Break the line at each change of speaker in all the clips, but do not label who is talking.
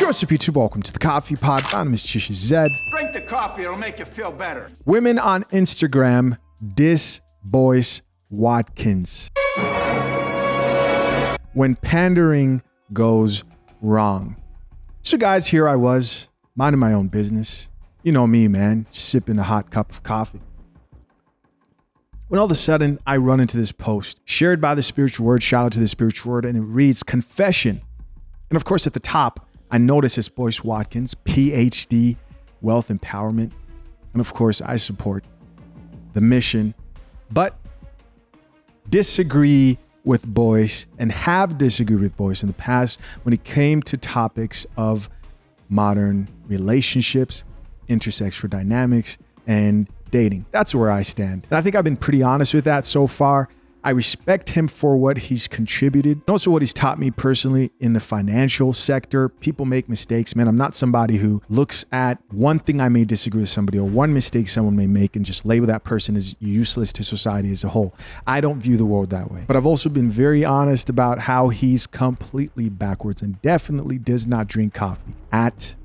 Mr. P2, welcome to the Coffee Pod. My name is Chishy Zed.
Drink the coffee, it'll make you feel better.
Women on Instagram diss BOYCE WATKINS when pandering goes wrong. So guys, here I was, minding my own business. You know me, man, just sipping a hot cup of coffee. When all of a sudden I run into this post shared by the Spiritual Word, shout out to the Spiritual Word, and it reads, confession. And of course at the top, I notice it's BOYCE WATKINS, PhD, wealth empowerment. And of course I support the mission, but disagree with BOYCE and have disagreed with BOYCE in the past when it came to topics of modern relationships, intersexual dynamics, and dating. That's where I stand. And I think I've been pretty honest with that so far. I respect him for what he's contributed and also what he's taught me personally in the financial sector. People make mistakes, man. I'm not somebody who looks at one thing I may disagree with somebody or one mistake someone may make and just label that person as useless to society as a whole. I don't view the world that way. But I've also been very honest about how he's completely backwards and definitely does not drink coffee at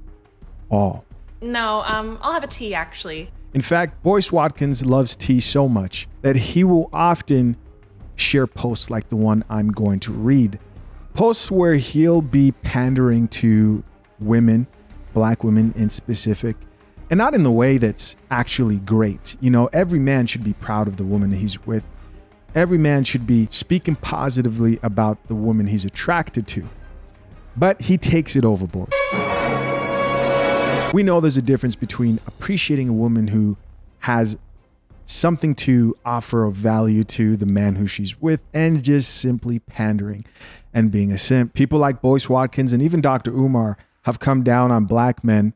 all.
No, I'll have a tea actually.
In fact, BOYCE WATKINS loves tea so much that he will often share posts like the one I'm going to read. Posts where he'll be pandering to women, black women in specific, and not in the way that's actually great. You know, every man should be proud of the woman that he's with. Every man should be speaking positively about the woman he's attracted to. But he takes it overboard. We know there's a difference between appreciating a woman who has something to offer of value to the man who she's with and just simply pandering and being a simp. People like BOYCE WATKINS and even Dr. Umar have come down on black men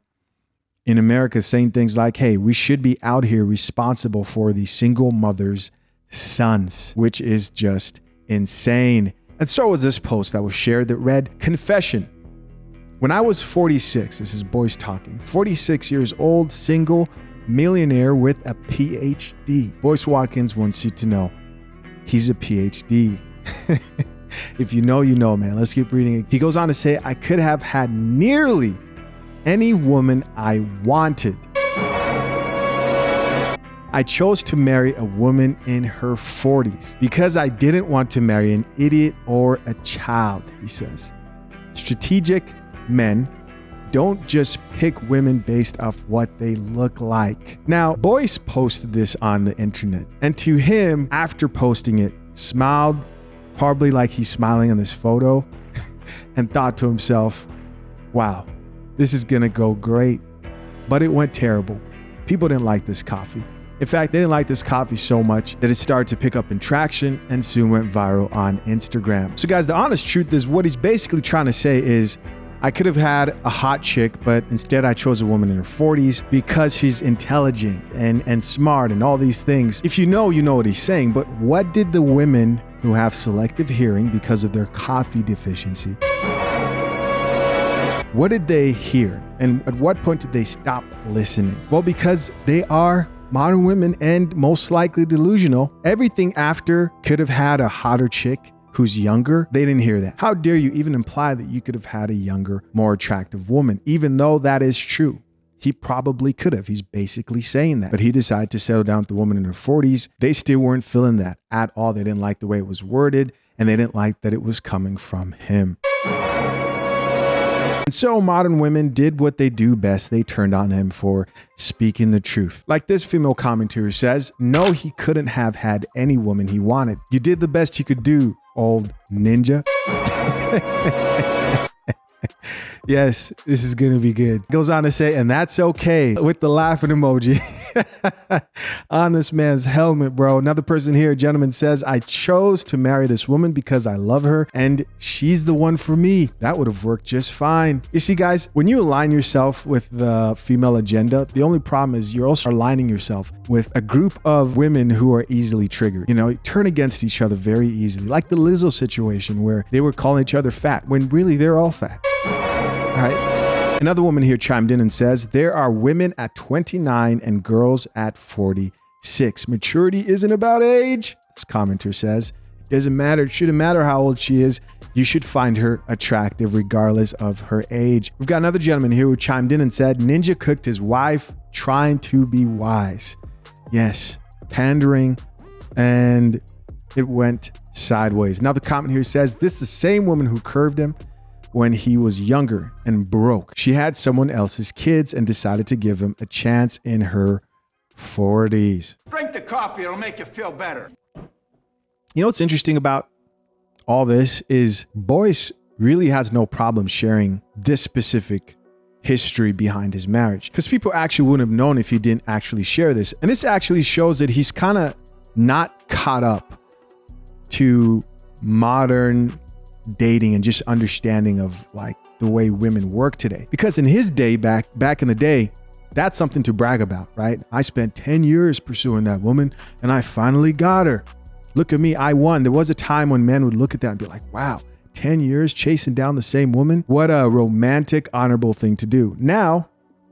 in America saying things like, hey, we should be out here responsible for the single mother's sons, which is just insane. And so was this post that was shared that read, confession. When I was 46, this is BOYCE talking, 46 years old, single, millionaire with a PhD. BOYCE WATKINS wants you to know he's a PhD. If you know, you know, man. Let's keep reading it. He goes on to say, I could have had nearly any woman I wanted. I chose to marry a woman in her 40s because I didn't want to marry an idiot or a child, he says. Strategic men don't just pick women based off what they look like. Now, BOYCE posted this on the internet, and to him, after posting it, smiled, probably like he's smiling on this photo, and thought to himself, wow, this is gonna go great. But it went terrible. People didn't like this coffee. In fact, they didn't like this coffee so much that it started to pick up in traction and soon went viral on Instagram. So guys, the honest truth is what he's basically trying to say is, I could have had a hot chick, but instead I chose a woman in her 40s because she's intelligent and smart and all these things. If you know what he's saying, but what did the women who have selective hearing because of their coffee deficiency, what did they hear? And at what point did they stop listening? Well, because they are modern women and most likely delusional. Everything after could have had a hotter chick who's younger, they didn't hear that. How dare you even imply that you could have had a younger, more attractive woman, even though that is true. He probably could have. He's basically saying that. But he decided to settle down with the woman in her 40s. They still weren't feeling that at all. They didn't like the way it was worded, and they didn't like that it was coming from him. And so modern women did what they do best. They turned on him for speaking the truth. Like this female commentator says, no, he couldn't have had any woman he wanted. You did the best you could do, old ninja. Yes, this is going to be good. Goes on to say, and that's okay, with the laughing emoji on this man's helmet, bro. Another person here, gentleman, says, I chose to marry this woman because I love her and she's the one for me. That would have worked just fine. You see, guys, when you align yourself with the female agenda, the only problem is you're also aligning yourself with a group of women who are easily triggered. You know, turn against each other very easily. Like the Lizzo situation where they were calling each other fat when really they're all fat. Right. Another woman here chimed in and says, there are women at 29 and girls at 46. Maturity isn't about age, this commenter says. It doesn't matter. It shouldn't matter how old she is. You should find her attractive regardless of her age. We've got another gentleman here who chimed in and said, Ninja cooked his wife trying to be wise. Yes, pandering, and it went sideways. Another comment here says, this is the same woman who curved him when he was younger and broke. She had someone else's kids and decided to give him a chance in her 40s.
Drink the coffee, it'll make you feel better.
You know what's interesting about all this is BOYCE really has no problem sharing this specific history behind his marriage, because people actually wouldn't have known if he didn't actually share this. And this actually shows that he's kind of not caught up to modern dating and just understanding of like the way women work today. Because in his day, back in the day, that's something to brag about, right? I spent 10 years pursuing that woman and I finally got her. Look at me, I won. There was a time when men would look at that and be like, wow, 10 years chasing down the same woman? What a romantic, honorable thing to do. Now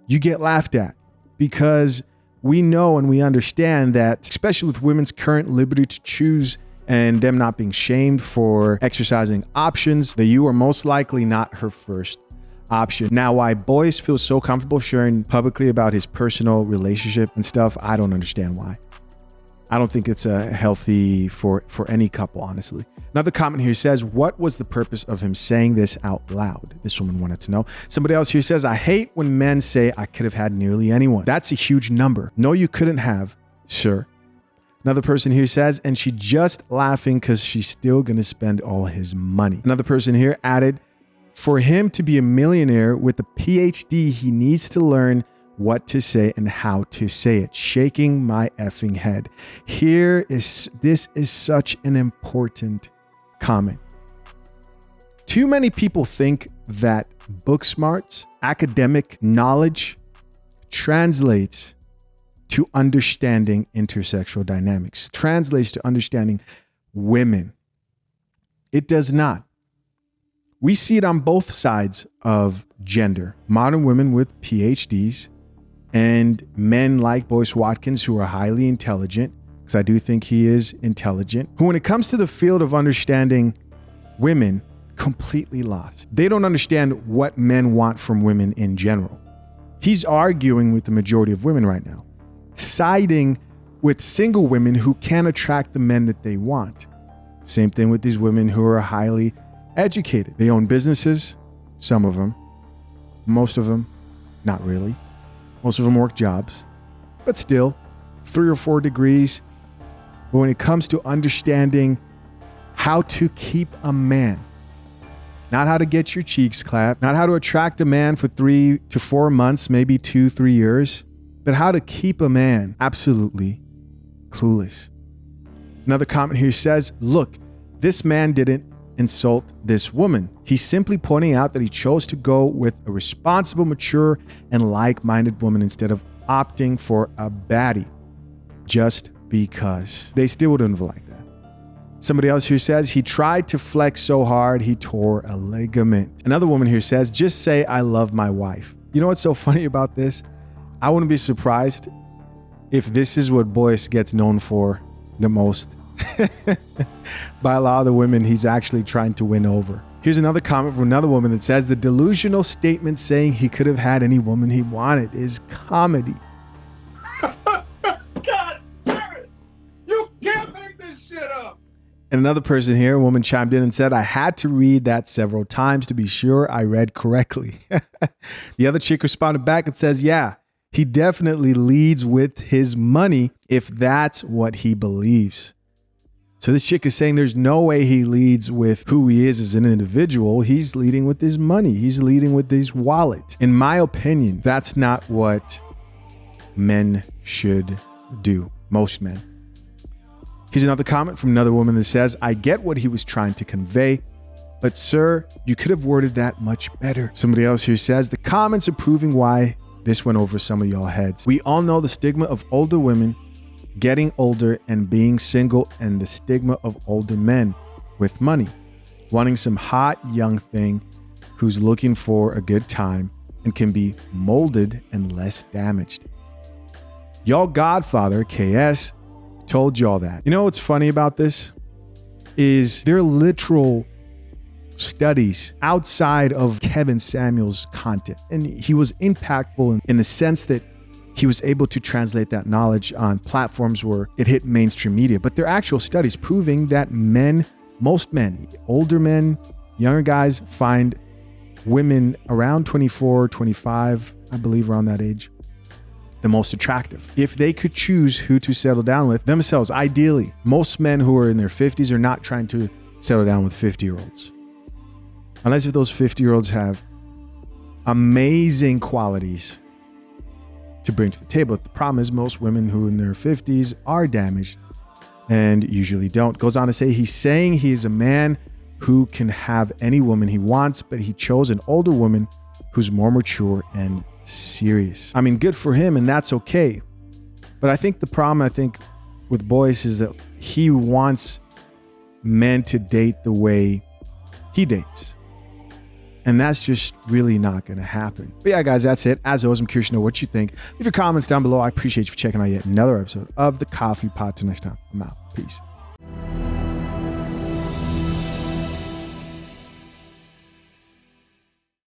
you get laughed at because we know and we understand that, especially with women's current liberty to choose and them not being shamed for exercising options, that you are most likely not her first option. Now, why BOYCE feels so comfortable sharing publicly about his personal relationship and stuff, I don't understand why. I don't think it's healthy for any couple, honestly. Another comment here says, what was the purpose of him saying this out loud? This woman wanted to know. Somebody else here says, I hate when men say I could have had nearly anyone. That's a huge number. No, you couldn't have, sir. Another person here says, and she just laughing because she's still going to spend all his money. Another person here added, for him to be a millionaire with a PhD, he needs to learn what to say and how to say it. Shaking my effing head. This is such an important comment. Too many people think that book smarts, academic knowledge translates to understanding intersexual dynamics, translates to understanding women. It does not. We see it on both sides of gender. Modern women with PhDs and men like BOYCE Watkins, who are highly intelligent, because I do think he is intelligent, who when it comes to the field of understanding women, completely lost. They don't understand what men want from women in general. He's arguing with the majority of women right now, siding with single women who can attract the men that they want. Same thing with these women who are highly educated. They own businesses, some of them, most of them, not really. Most of them work jobs, but still 3 or 4 degrees. But when it comes to understanding how to keep a man, not how to get your cheeks clapped, not how to attract a man for 3 to 4 months, maybe 2-3 years, but how to keep a man, absolutely clueless. Another comment here says, look, this man didn't insult this woman. He's simply pointing out that he chose to go with a responsible, mature, and like-minded woman instead of opting for a baddie just because. They still wouldn't have liked that. Somebody else here says, he tried to flex so hard, he tore a ligament. Another woman here says, just say, I love my wife. You know what's so funny about this? I wouldn't be surprised if this is what BOYCE gets known for the most. By a lot of the women he's actually trying to win over. Here's another comment from another woman that says, the delusional statement saying he could have had any woman he wanted is comedy.
God damn it! You can't make this shit up!
And another person here, a woman chimed in and said, I had to read that several times to be sure I read correctly. The other chick responded back and says, yeah, he definitely leads with his money if that's what he believes. So this chick is saying there's no way he leads with who he is as an individual. He's leading with his money. He's leading with his wallet. In my opinion, that's not what men should do. Most men. Here's another comment from another woman that says, I get what he was trying to convey, but sir, you could have worded that much better. Somebody else here says, the comments are proving why this went over some of y'all heads. We all know the stigma of older women getting older and being single, and the stigma of older men with money, wanting some hot young thing who's looking for a good time and can be molded and less damaged. Y'all godfather, KS, told y'all that. You know what's funny about this? Is there are literal studies outside of Kevin Samuels' content. And he was impactful in the sense that he was able to translate that knowledge on platforms where it hit mainstream media. But there are actual studies proving that most men, older men, younger guys, find women around 24, 25, I believe around that age, the most attractive. If they could choose who to settle down with themselves, ideally, most men who are in their 50s are not trying to settle down with 50-year-olds. Unless if those 50-year-olds have amazing qualities to bring to the table. But the problem is most women who in their 50s are damaged and usually don't. Goes on to say he's saying he is a man who can have any woman he wants, but he chose an older woman who's more mature and serious. I mean, good for him, and that's okay. But I think the problem, with BOYCE is that he wants men to date the way he dates. And that's just really not going to happen. But yeah, guys, that's it. As always, I'm curious to know what you think. Leave your comments down below. I appreciate you for checking out yet another episode of The Coffee Pot. Till next time, I'm out. Peace.